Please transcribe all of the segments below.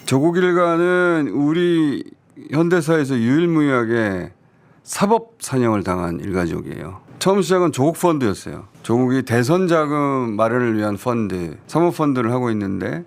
조국 일가는 우리 현대사에서 유일무이하게 사법 사형을 당한 일가족이에요. 처음 시작은 조국 펀드였어요. 조국이 대선 자금 마련을 위한 펀드, 사모펀드를 하고 있는데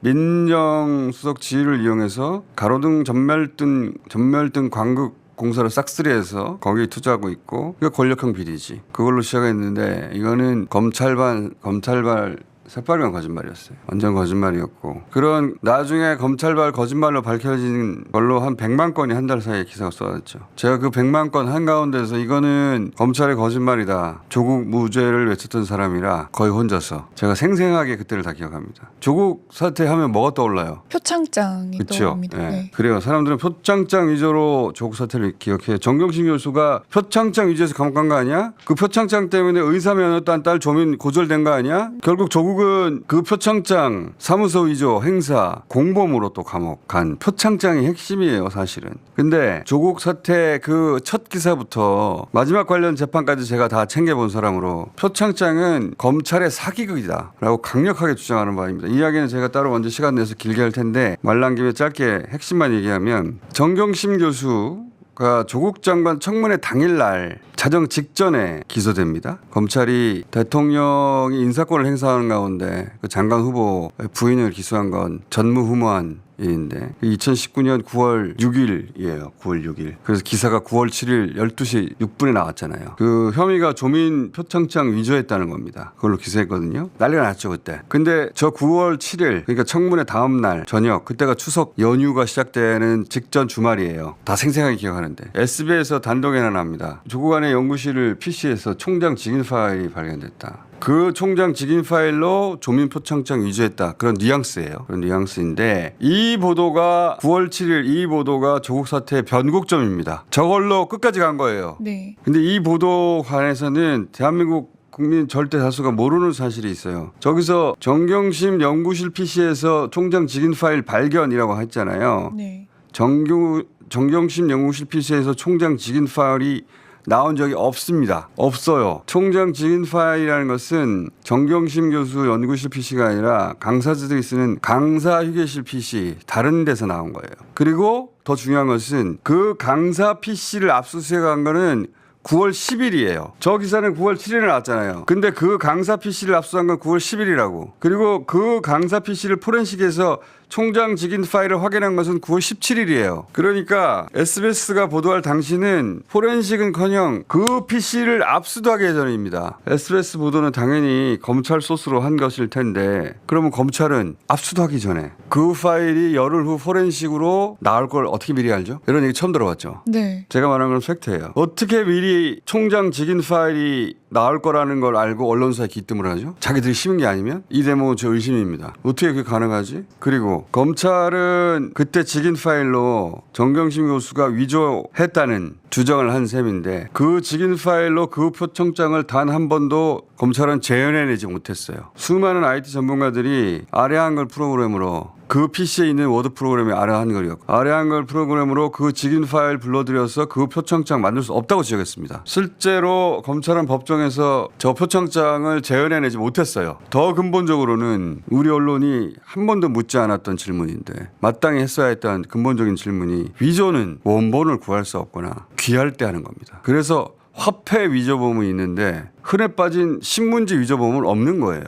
민정수석 지위를 이용해서 가로등 전멸등 광극 공사를 싹쓸이해서 거기에 투자하고 있고 이거 권력형 비리지. 그걸로 시작했는데 이거는 검찰발 새빨간 거짓말이었어요. 완전 거짓말이었고 그런 나중에 검찰발 거짓말로 밝혀진 걸로 한 100만 건이 한 달 사이에 기사가 쏟아졌죠. 제가 그 100만 건 한가운데서 이거는 검찰의 거짓말이다. 조국 무죄를 외쳤던 사람이라 거의 혼자서 제가 생생하게 그때를 다 기억합니다. 조국 사퇴하면 뭐가 떠올라요? 표창장이 그렇죠. 떠오릅니다. 네. 네. 그래요. 사람들은 표창장 위조로 조국 사퇴를 기억해요. 정경심 교수가 표창장 위조해서 감옥 간 거 아니야? 그 표창장 때문에 의사 면허 딴 딸 조민 고절된 거 아니야? 결국 조국은 그 표창장 사무소 위조 행사 공범으로 또 감옥 간 표창장이 핵심이에요 사실은. 근데 조국 사퇴 그 첫 기사부터 마지막 관련 재판까지 제가 다 챙겨본 사람으로 표창장은 검찰의 사기극이다 라고 강력하게 주장하는 바입니다. 이 이야기는 제가 따로 먼저 시간 내서 길게 할 텐데 말 나온 김에 짧게 핵심만 얘기하면 정경심 교수가 조국 장관 청문회 당일날 자정 직전에 기소됩니다. 검찰이 대통령이 인사권을 행사하는 가운데 그 장관 후보 부인을 기소한 건 전무후무한 일인데 2019년 9월 6일이에요. 9월 6일. 그래서 기사가 9월 7일 12시 6분에 나왔잖아요. 그 혐의가 조민 표창장 위조했다는 겁니다. 그걸로 기소했거든요. 난리가 났죠 그때. 근데 저 9월 7일 그러니까 청문회 다음 날 저녁 그때가 추석 연휴가 시작되는 직전 주말이에요. 다 생생하게 기억하는데 SBS에서 단독 연합합니다. 조국 안의 연구실을 PC에서 총장 직인 파일이 발견됐다. 그 총장 직인 파일로 조민 표창장 위조했다. 그런 뉘앙스예요. 그런 뉘앙스인데 이 보도가 9월 7일 이 보도가 조국 사태의 변곡점입니다. 저걸로 끝까지 간 거예요. 네. 근데 이 보도 관해서는 대한민국 국민 절대 다수가 모르는 사실이 있어요. 저기서 정경심 연구실 PC에서 총장 직인 파일 발견이라고 했잖아요. 네. 정경심 연구실 PC에서 총장 직인 파일이 나온 적이 없습니다. 없어요. 총장 직인 파일이라는 것은 정경심 교수 연구실 PC가 아니라 강사들이 쓰는 강사 휴게실 PC 다른 데서 나온 거예요. 그리고 더 중요한 것은 그 강사 PC를 압수수색한 거는 9월 10일이에요. 저 기사는 9월 7일에 나왔잖아요. 근데 그 강사 PC를 압수한 건 9월 10일이라고. 그리고 그 강사 PC를 포렌식에서 총장 직인 파일을 확인한 것은 9월 17일이에요. 그러니까 SBS가 보도할 당시는 포렌식은커녕 그 PC를 압수도 하기 전입니다. SBS 보도는 당연히 검찰 소스로 한 것일 텐데 그러면 검찰은 압수도 하기 전에 그 파일이 열흘 후 포렌식으로 나올 걸 어떻게 미리 알죠? 이런 얘기 처음 들어봤죠. 네. 제가 말한 건 팩트예요. 어떻게 미리 총장 직인 파일이 나올 거라는 걸 알고 언론사에 기뜸을 하죠? 자기들이 심은 게 아니면? 이 대목은 제 의심입니다. 어떻게 그게 가능하지? 그리고 검찰은 그때 직인 파일로 정경심 교수가 위조했다는 주장을 한 셈인데 그 직인 파일로 그 표창장을 단 한 번도 검찰은 재현해내지 못했어요. 수많은 IT 전문가들이 아래 한글 프로그램으로 그 PC에 있는 워드 프로그램이 아래 한글이었고 아래 한글 프로그램으로 그 직인 파일 불러들여서 그 표창장 만들 수 없다고 지적했습니다. 실제로 검찰은 법정에서 저 표창장을 재현해내지 못했어요. 더 근본적으로는 우리 언론이 한 번도 묻지 않았던 질문인데 마땅히 했어야 했던 근본적인 질문이 위조는 원본을 구할 수 없거나 귀할 때 하는 겁니다. 그래서 화폐 위조범은 있는데 흔해 빠진 신문지 위조범은 없는 거예요.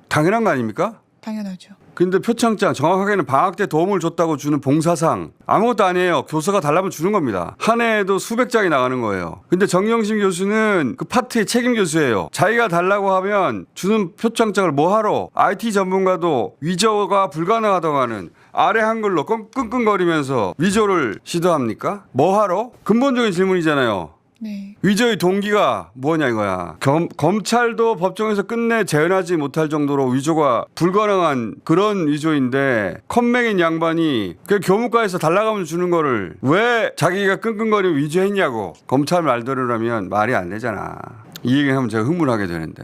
당연한 거 아닙니까? 당연하죠. 근데 표창장 정확하게는 방학 때 도움을 줬다고 주는 봉사상 아무것도 아니에요. 교수가 달라면 주는 겁니다. 한 해에도 수백 장이 나가는 거예요. 근데 정경심 교수는 그 파트의 책임 교수예요. 자기가 달라고 하면 주는 표창장을 뭐하러 IT 전문가도 위조가 불가능하다고는 아래 한글로 끙끙거리면서 위조를 시도합니까? 뭐하러? 근본적인 질문이잖아요. 네. 위조의 동기가 뭐냐 이거야. 검찰도 법정에서 끝내 재현하지 못할 정도로 위조가 불가능한 그런 위조인데 컴맹인 양반이 그 교무과에서 달라가면 주는 거를 왜 자기가 끙끙거리면 위조했냐고. 검찰 말대로라면 말이 안 되잖아. 이 얘기하면 제가 흥분하게 되는데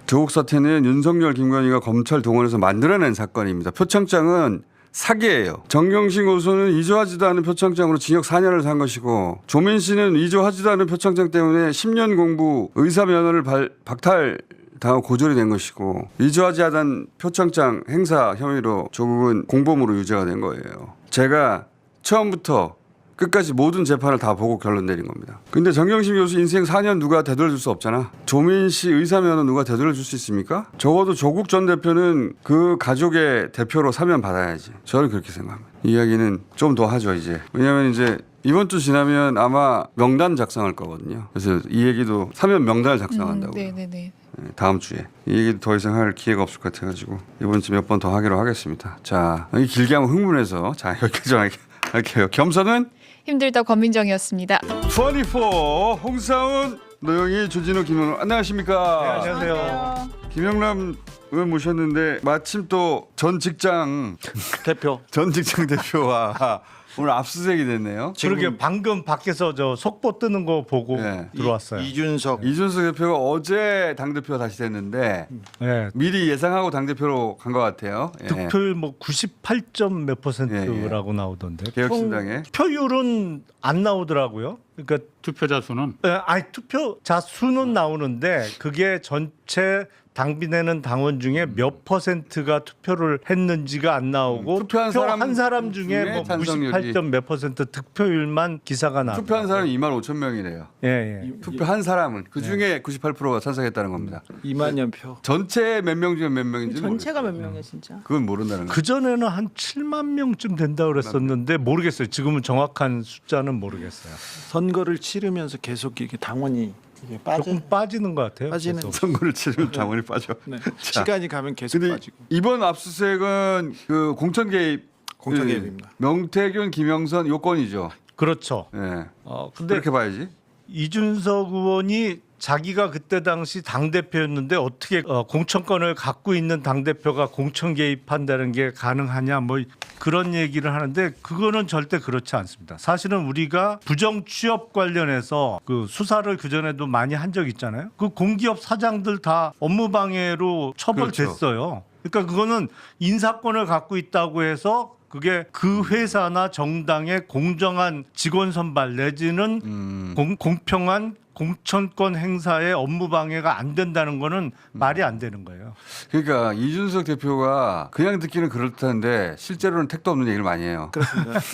조국 사태는 윤석열 김건희가 검찰 동원해서 만들어낸 사건입니다. 표창장은 사기예요. 정경심 교수는 위조하지도 않은 표창장으로 징역 4년을 산 것이고 조민 씨는 위조하지도 않은 표창장 때문에 10년 공부 의사 면허를 박탈 당하고 고졸이 된 것이고 이주하지 않은 표창장 행사 혐의로 조국은 공범으로 유죄가 된 거예요. 제가 처음부터 끝까지 모든 재판을 다 보고 결론 내린 겁니다. 근데 정경심 교수 인생 4년 누가 되돌려줄 수 없잖아. 조민 씨 의사면허 누가 되돌려줄 수 있습니까? 적어도 조국 전 대표는 그 가족의 대표로 사면 받아야지. 저는 그렇게 생각합니다. 이야기는 좀 더 하죠 이제. 왜냐하면 이제 이번 주 지나면 아마 명단 작성할 거거든요. 그래서 이 얘기도 사면 명단을 작성한다고요. 네네네. 다음 주에 이 얘기도 더 이상 할 기회가 없을 것 같아가지고 이번 주 몇 번 더 하기로 하겠습니다. 자, 이 길게 하면 흥분해서 자 여기까지 할게요. 겸손은 힘들다 권민정이었습니다. 24 홍사훈 노영희 주진우 김영남 안녕하십니까? 네, 안녕하세요. 김영남 의원 모셨는데 마침 또 전 직장 대표. 대표와 오늘 압수수색이 됐네요. 그러게 방금 밖에서 저 속보 뜨는 거 보고 네. 들어왔어요. 이준석 이준석 대표가 어제 당대표가 다시 됐는데 네. 미리 예상하고 당대표로 간 것 같아요. 예. 득표율 뭐 98점 몇 %라고 예, 나오던데. 개혁신당에. 투표율은 안 나오더라고요. 그러니까 투표자 수는 아니 투표자 수는 나오는데 그게 전체 당비내는 당원 중에 몇 %가 투표를 했는지가 안 나오고 투표한 한 사람 중에 뭐 찬성률이. 98점 몇 % 득표율만 기사가 나와요. 투표한 사람이 2만 5천 명이래요. 예, 예. 투표한 사람은 그 중에 98%가 찬성했다는 겁니다. 2만여 표. 전체 몇 명 중에 몇 명인지 전체가 몇 명이야 진짜? 그건 모른다는 거예요. 그 전에는 한 7만 명쯤 된다 그랬었는데 모르겠어요. 지금은 정확한 숫자는 모르겠어요. 선거를 치르면서 계속 이게 당원이 이게 조금 빠지는 것 같아요. 빠지는 계속. 선거를 치르면 당원이 빠져. 네. 자, 시간이 가면 계속 근데 빠지고. 이번 압수수색은 그 공천 개입, 공천 개입입니다. 명태균, 김영선 요건이죠. 그렇죠. 예. 근데 그렇게 봐야지. 이준석 의원이 자기가 그때 당시 당 대표였는데 어떻게 공천권을 갖고 있는 당 대표가 공천 개입한다는 게 가능하냐 뭐 그런 얘기를 하는데 그거는 절대 그렇지 않습니다. 사실은 우리가 부정 취업 관련해서 그 수사를 그 전에도 많이 한 적 있잖아요. 그 공기업 사장들 다 업무 방해로 처벌됐어요. 그러니까 그거는 인사권을 갖고 있다고 해서 그게 그 회사나 정당의 공정한 직원 선발 내지는 공평한 공천권 행사에 업무 방해가 안 된다는 거는 말이 안 되는 거예요. 그러니까 이준석 대표가 그냥 듣기는 그렇다는데 실제로는 택도 없는 얘기를 많이 해요.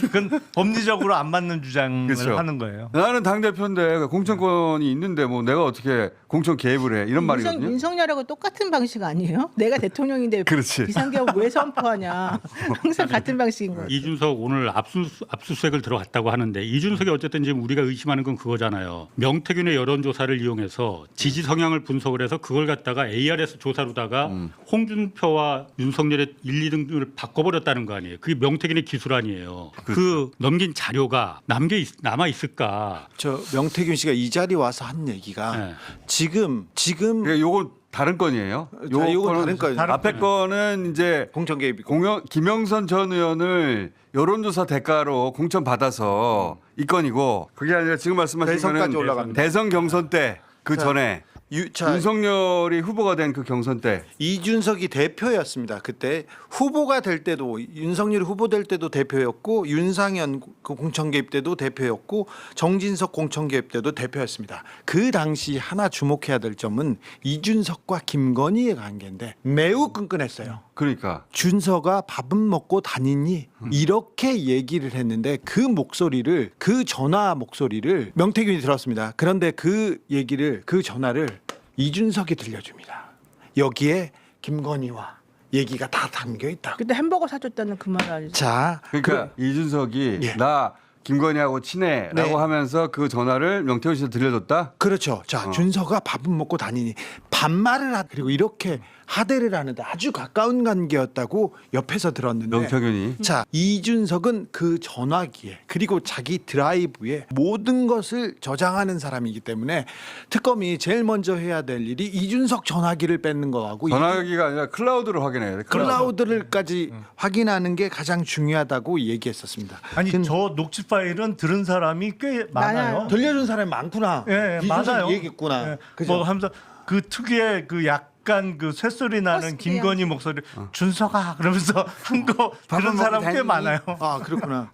그건 법리적으로 안 맞는 주장을 그렇죠. 하는 거예요. 나는 당 대표인데 공천권이 있는데 뭐 내가 어떻게 공천 개입을 해 이런 말이거든요. 윤석열하고 똑같은 방식 아니에요? 내가 대통령인데 그렇지. 비상계엄 왜 선포하냐? 항상 같은 방식인 거예요. 이준석 오늘 압수수색을 들어갔다고 하는데 이준석이 어쨌든 지금 우리가 의심하는 건 그거잖아요. 명태균의 여론조사를 이용해서 지지 성향을 분석을 해서 그걸 갖다가 ARS 조사로다가 홍준표와 윤석열의 1, 2등을 바꿔버렸다는 거 아니에요. 그게 명태균의 기술 아니에요. 그 넘긴 자료가 남아 있을까? 저 명태균 씨가 이 자리 와서 한 얘기가 네. 지금 그러니까 요건 다른 건이에요. 요건 다른 거예요. 앞에 거는 이제 공천 개입이고. 김영선 전 의원을 여론조사 대가로 공천 받아서 이 건이고 그게 아니라 지금 말씀하신 대선까지 거는 올라갑니다. 대선 경선 때 그 전에 윤석열이 후보가 된 그 경선 때 이준석이 대표였습니다. 그때 후보가 될 때도 윤석열이 후보 될 때도 대표였고 윤상현 그 공천 개입 때도 대표였고 정진석 공천 개입 때도 대표였습니다. 그 당시 하나 주목해야 될 점은 이준석과 김건희의 관계인데 매우 끈끈했어요. 그러니까 준서가 밥은 먹고 다니니 이렇게 얘기를 했는데 그 목소리를 그 전화 목소리를 명태균이 들었습니다. 그런데 그 얘기를 그 전화를 이준석이 들려줍니다. 여기에 김건희와 얘기가 다 담겨 있다. 그때 햄버거 사줬다는 그 말 알죠? 자, 그러니까 이준석이 예. 나 김건희하고 친해라고 네. 하면서 그 전화를 명태균 씨한테 들려줬다. 그렇죠. 자, 준서가 밥은 먹고 다니니 반말을 그리고 이렇게 하대를 하는데 아주 가까운 관계였다고 옆에서 들었는데 명태균이 자, 이준석은 그 전화기에 그리고 자기 드라이브에 모든 것을 저장하는 사람이기 때문에 특검이 제일 먼저 해야 될 일이 이준석 전화기를 뺏는 거하고 전화기가 아니라 클라우드를 확인해야 돼. 클라우드를까지 확인하는 게 가장 중요하다고 얘기했었습니다. 아니 저 녹취 파일은 들은 사람이 꽤 많아요. 들려준 사람이 많구나. 예, 이준석이 많아요. 얘기했구나. 예, 그죠? 뭐 하면서 그 특유의 그 약간 그 쇳소리 나는 허스키한. 김건희 목소리 준석아 그러면서 한 거 그런 사람 꽤 많아요. 아, 그렇구나.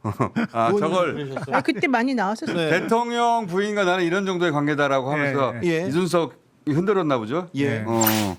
아 저걸 아, 그때 많이 나왔었어요. 네. 대통령 부인과 나는 이런 정도의 관계다라고 하면서 예. 이준석이 흔들었나 보죠. 예. 어.